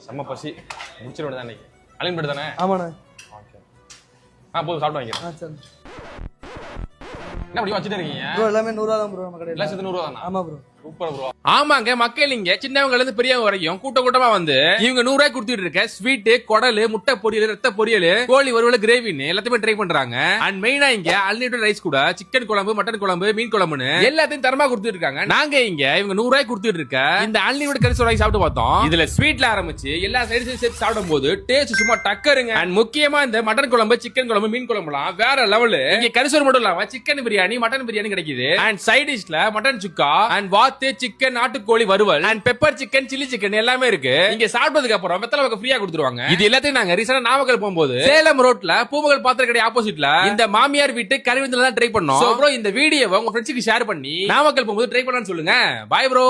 செம்ம பசி முடிச்சிட வேண்டியதான் இன்னைக்கு. அலின் பெட் தானே? ஆமாண்ணே. ஓகே. போதும் சாப்பிட்டு வாங்கிக்கிறேன். சரி. என்ன அப்படி வச்சுட்டு இருக்கீங்க ப்ரோ எல்லாமே 100 தான் ப்ரோ நம்ம கடையில. எல்லாம் சேர்த்து 100 தானா? ஆமா ப்ரோ. Super bro. ஆமாங்க மக்கள் இங்க சின்னவங்கல இருந்து பெரியவங்க வரைக்கும் கூட்டமா வந்து இவங்க 100 ரூபாய் கொடுத்துட்டு இருக்க ஸ்வீட், குடல், முட்டை பொரியல், ரத்த பொரியல், கோழி வறுவல், கிரேவின்னு எல்லாத்தையுமே ட்ரை பண்றாங்க. அண்ட் மெயினா இங்க அன்லிமிட்டட் ரைஸ் கூட சிக்கன் குழம்பு, மட்டன் குழம்பு, மீன் குழம்புன்னு எல்லாத்தையும் தரமா கொடுத்துட்டு இருக்காங்க. நாங்க இங்க இவங்க 100 ரூபாய் கொடுத்துட்டு இருக்க இந்த அன்லிமிட்டட் கறி சோறு சாப்பிட்டு பார்த்தோம். இதுல ஸ்வீட்ல ஆரம்பிச்சு எல்லா சைடுஸையும் சேர்த்து சாப்பிடும் போது டேஸ்ட் சும்மா டக்கருங்க. அண்ட் முக்கியமா இந்த மட்டன் குழம்பு, சிக்கன் குழம்பு, மீன் குழம்புலாம் வேற லெவல். இங்க கறி சோறு மட்டும் இல்லாம சிக்கன் பிரியாணி, மட்டன் பிரியாணி கிடைக்குது. அண்ட் சைட் டிஷ்ல மட்டன் சுக்கா அண்ட் வாத்து, சிக்கன், நாட்டுக்கோழி வறுவல் and pepper chicken, chilli chicken எல்லாமே இருக்கு. இங்க சாப்பிட்டதுக்கு அப்புறம் வெத்தலை பாக்கு ஃப்ரீயா கொடுத்துருவாங்க. இது எல்லாத்தையும் நாங்க ரீசனா நாமக்கல் போகும்போது சேலம் ரோட்ல பூமகள் பாத்திர கடை ஆப்போசிட்ல இந்த மாமியார் வீட்டு கறி விருந்துல தான் ட்ரை பண்ணோம். சோ ப்ரோ இந்த வீடியோவை உங்க ஃப்ரெண்ட்ஸ்க்கு ஷேர் பண்ணி நாமக்கல் போகும்போது ட்ரை பண்ணலாம்னு சொல்லுங்க. Bye bro.